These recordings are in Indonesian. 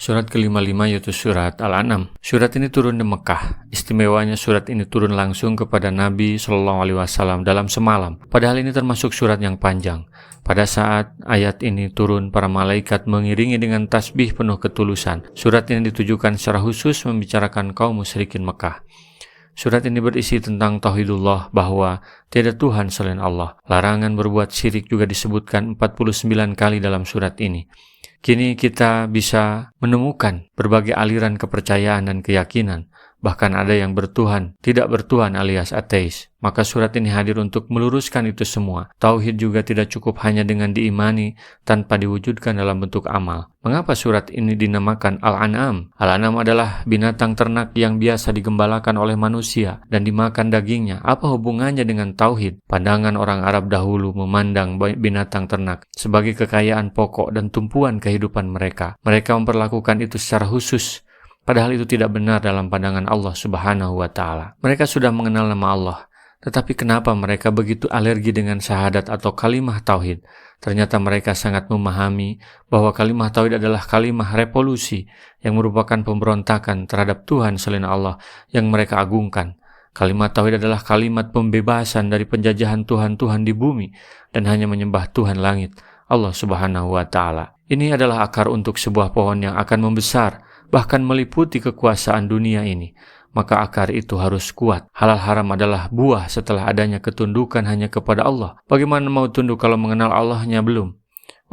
Surat ke-55 yaitu surat Al-An'am. Surat ini turun di Mekah. Istimewanya surat ini turun langsung kepada Nabi SAW dalam semalam. Padahal ini termasuk surat yang panjang. Pada saat ayat ini turun, para malaikat mengiringi dengan tasbih penuh ketulusan. Surat ini ditujukan secara khusus membicarakan kaum musyrikin Mekah. Surat ini berisi tentang tauhidullah, bahwa tiada Tuhan selain Allah. Larangan berbuat syirik juga disebutkan 49 kali dalam surat ini. Kini kita bisa menemukan berbagai aliran kepercayaan dan keyakinan. Bahkan ada yang bertuhan, tidak bertuhan alias ateis. Maka surat ini hadir untuk meluruskan itu semua. Tauhid juga tidak cukup hanya dengan diimani tanpa diwujudkan dalam bentuk amal. Mengapa surat ini dinamakan Al-An'am? Al-An'am adalah binatang ternak yang biasa digembalakan oleh manusia dan dimakan dagingnya. Apa hubungannya dengan tauhid? Pandangan orang Arab dahulu memandang binatang ternak sebagai kekayaan pokok dan tumpuan kehidupan mereka. Mereka memperlakukan itu secara khusus. Padahal itu tidak benar dalam pandangan Allah Subhanahu wa Ta'ala. Mereka sudah mengenal nama Allah, tetapi kenapa mereka begitu alergi dengan syahadat atau kalimah tauhid? Ternyata mereka sangat memahami bahwa kalimah tauhid adalah kalimah revolusi yang merupakan pemberontakan terhadap Tuhan selain Allah yang mereka agungkan. Kalimat tauhid adalah kalimat pembebasan dari penjajahan Tuhan-Tuhan di bumi dan hanya menyembah Tuhan langit, Allah Subhanahu wa Ta'ala. Ini adalah akar untuk sebuah pohon yang akan membesar, bahkan meliputi kekuasaan dunia ini. Maka akar itu harus kuat. Halal haram adalah buah setelah adanya ketundukan hanya kepada Allah. Bagaimana mau tunduk kalau mengenal Allahnya belum?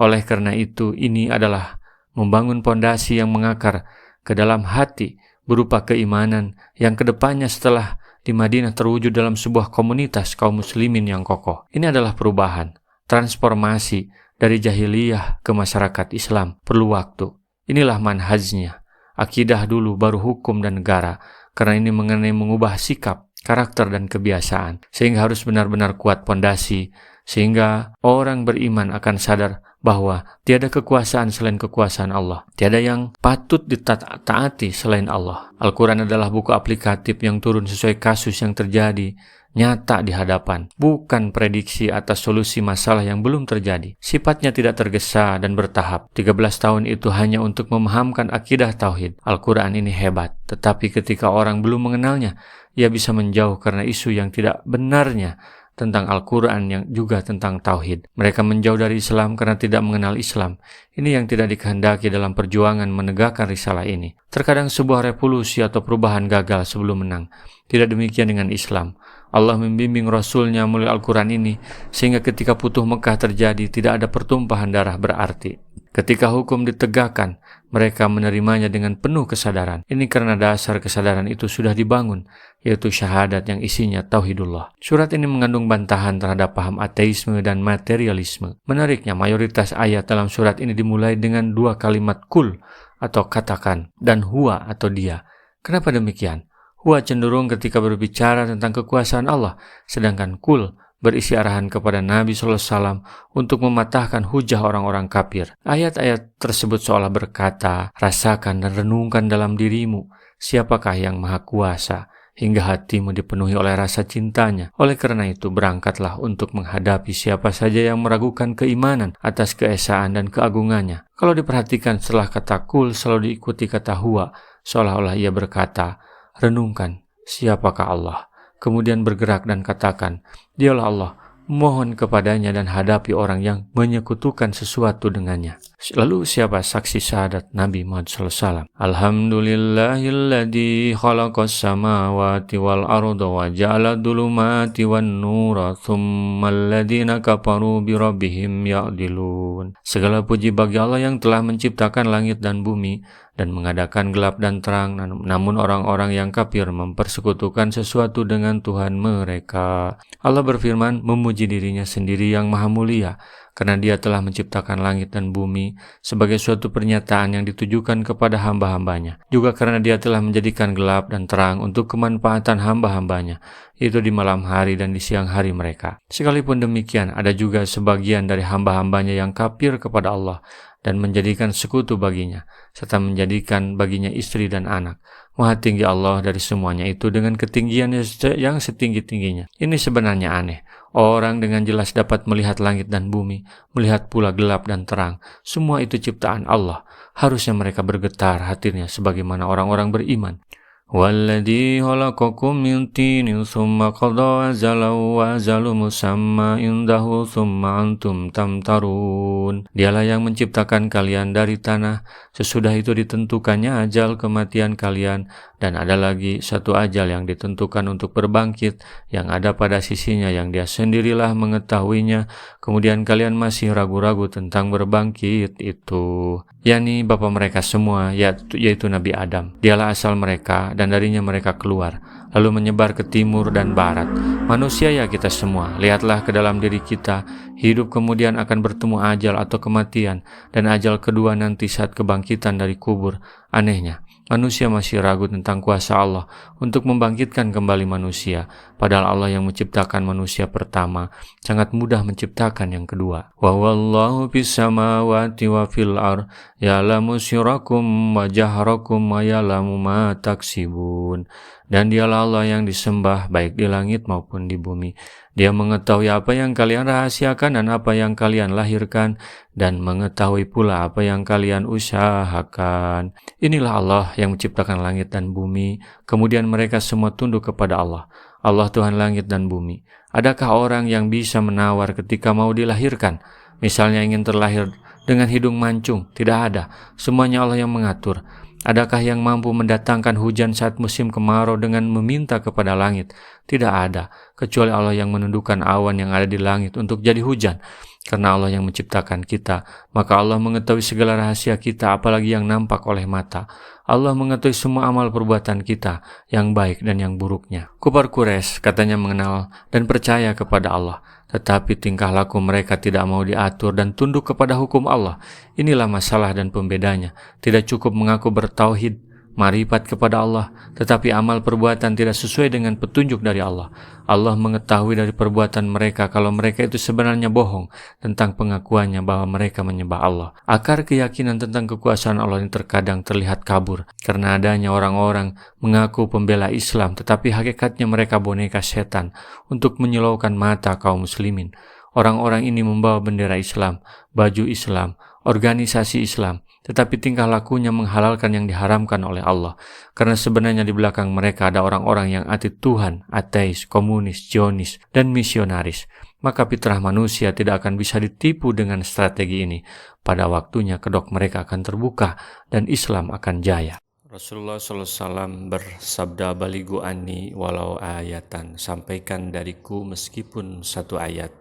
Oleh karena itu, ini adalah membangun pondasi yang mengakar ke dalam hati berupa keimanan yang kedepannya setelah di Madinah terwujud dalam sebuah komunitas kaum muslimin yang kokoh. Ini adalah perubahan, transformasi dari jahiliyah ke masyarakat Islam. Perlu waktu. Inilah manhajnya. Akidah dulu, baru hukum dan negara. Karena ini mengenai mengubah sikap, karakter, dan kebiasaan. Sehingga harus benar-benar kuat pondasi. Sehingga orang beriman akan sadar bahwa tiada kekuasaan selain kekuasaan Allah. Tiada yang patut ditaati selain Allah. Al-Quran adalah buku aplikatif yang turun sesuai kasus yang terjadi nyata di hadapan, bukan prediksi atas solusi masalah yang belum terjadi. Sifatnya tidak tergesa dan bertahap. 13 tahun itu hanya untuk memahamkan akidah tauhid. Al-Quran ini hebat, tetapi ketika orang belum mengenalnya, ia bisa menjauh karena isu yang tidak benarnya tentang Al-Quran yang juga tentang tauhid. Mereka menjauh dari Islam karena tidak mengenal Islam. Ini yang tidak dikehendaki dalam perjuangan menegakkan risalah ini. Terkadang sebuah revolusi atau perubahan gagal sebelum menang. Tidak demikian dengan Islam. Allah membimbing Rasulnya melalui Al-Quran ini, sehingga ketika Futuh Mekah terjadi, tidak ada pertumpahan darah berarti. Ketika hukum ditegakkan, mereka menerimanya dengan penuh kesadaran. Ini karena dasar kesadaran itu sudah dibangun, yaitu syahadat yang isinya tauhidullah. Surat ini mengandung bantahan terhadap paham ateisme dan materialisme. Menariknya, mayoritas ayat dalam surat ini dimulai dengan dua kalimat kul atau katakan, dan huwa atau dia. Kenapa demikian? Huwa cenderung ketika berbicara tentang kekuasaan Allah, sedangkan kul berisi arahan kepada Nabi SAW untuk mematahkan hujah orang-orang kafir. Ayat-ayat tersebut seolah berkata, rasakan dan renungkan dalam dirimu, siapakah yang maha kuasa, hingga hatimu dipenuhi oleh rasa cintanya. Oleh karena itu, berangkatlah untuk menghadapi siapa saja yang meragukan keimanan atas keesaan dan keagungannya. Kalau diperhatikan setelah kata kul selalu diikuti kata huwa, seolah-olah ia berkata, renungkan siapakah Allah, kemudian bergerak dan katakan, dialah Allah, mohon kepadanya dan hadapi orang yang menyekutukan sesuatu dengannya. Lalu siapa saksi syahadat Nabi Muhammad SAW? Alhamdulillahilladzi khalaqas samawati wal arda wa ja'ala dhulumati wan nura tsummal ladzina kafaru bi rabbihim ya'dilun. Segala puji bagi Allah yang telah menciptakan langit dan bumi dan mengadakan gelap dan terang, namun orang-orang yang kafir mempersekutukan sesuatu dengan Tuhan mereka. Allah berfirman memuji dirinya sendiri yang maha mulia, karena dia telah menciptakan langit dan bumi sebagai suatu pernyataan yang ditujukan kepada hamba-hambanya. Juga karena dia telah menjadikan gelap dan terang untuk kemanfaatan hamba-hambanya, yaitu di malam hari dan di siang hari mereka. Sekalipun demikian, ada juga sebagian dari hamba-hambanya yang kafir kepada Allah dan menjadikan sekutu baginya, serta menjadikan baginya istri dan anak. Maha tinggi Allah dari semuanya itu dengan ketinggian yang setinggi-tingginya. Ini sebenarnya aneh. Orang dengan jelas dapat melihat langit dan bumi, melihat pula gelap dan terang. Semua itu ciptaan Allah. Harusnya mereka bergetar hatinya sebagaimana orang-orang beriman. Walladzi khalaqakum min tinin tsumma qada ajalan wa ajalun musamma indahu tsumma antum tamtarun. Dialah yang menciptakan kalian dari tanah, sesudah itu ditentukannya ajal kematian kalian, dan ada lagi satu ajal yang ditentukan untuk berbangkit, yang ada pada sisinya yang dia sendirilah mengetahuinya, kemudian kalian masih ragu-ragu tentang berbangkit itu. yakni bapa mereka semua, yaitu Nabi Adam. Dialah asal mereka dan darinya mereka keluar, lalu menyebar ke timur dan barat. Manusia ya kita semua, lihatlah ke dalam diri kita, hidup kemudian akan bertemu ajal atau kematian, dan ajal kedua nanti saat kebangkitan dari kubur. Anehnya, manusia masih ragu tentang kuasa Allah untuk membangkitkan kembali manusia, padahal Allah yang menciptakan manusia pertama sangat mudah menciptakan yang kedua. Wa wallahu fis samawati wa fil ardh ya'lamu sirrakum wa jahrakum wa ya'lamu ma taksibun. Dan dialah Allah yang disembah baik di langit maupun di bumi. Dia mengetahui apa yang kalian rahasiakan dan apa yang kalian lahirkan, dan mengetahui pula apa yang kalian usahakan. Inilah Allah yang menciptakan langit dan bumi, kemudian mereka semua tunduk kepada Allah. Allah Tuhan langit dan bumi. Adakah orang yang bisa menawar ketika mau dilahirkan? Misalnya ingin terlahir dengan hidung mancung? Tidak ada. Semuanya Allah yang mengatur. Adakah yang mampu mendatangkan hujan saat musim kemarau dengan meminta kepada langit? Tidak ada, kecuali Allah yang menundukkan awan yang ada di langit untuk jadi hujan. Karena Allah yang menciptakan kita, maka Allah mengetahui segala rahasia kita, apalagi yang nampak oleh mata. Allah mengetahui semua amal perbuatan kita, yang baik dan yang buruknya. Kufar Quraisy katanya mengenal dan percaya kepada Allah, tetapi tingkah laku mereka tidak mau diatur dan tunduk kepada hukum Allah. Inilah masalah dan pembedanya. Tidak cukup mengaku bertauhid, marifat kepada Allah, tetapi amal perbuatan tidak sesuai dengan petunjuk dari Allah. Allah mengetahui dari perbuatan mereka kalau mereka itu sebenarnya bohong tentang pengakuannya bahwa mereka menyembah Allah. Akar keyakinan tentang kekuasaan Allah ini terkadang terlihat kabur karena adanya orang-orang mengaku pembela Islam, tetapi hakikatnya mereka boneka setan untuk menyilaukan mata kaum muslimin. Orang-orang ini membawa bendera Islam, baju Islam, organisasi Islam, tetapi tingkah lakunya menghalalkan yang diharamkan oleh Allah. Karena sebenarnya di belakang mereka ada orang-orang yang anti Tuhan, ateis, komunis, Zionis, dan misionaris. Maka fitrah manusia tidak akan bisa ditipu dengan strategi ini. Pada waktunya kedok mereka akan terbuka dan Islam akan jaya. Rasulullah SAW bersabda, baligu anni walau ayatan, sampaikan dariku meskipun satu ayat.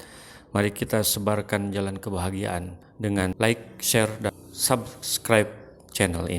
Mari kita sebarkan jalan kebahagiaan dengan like, share, dan subscribe channel ini.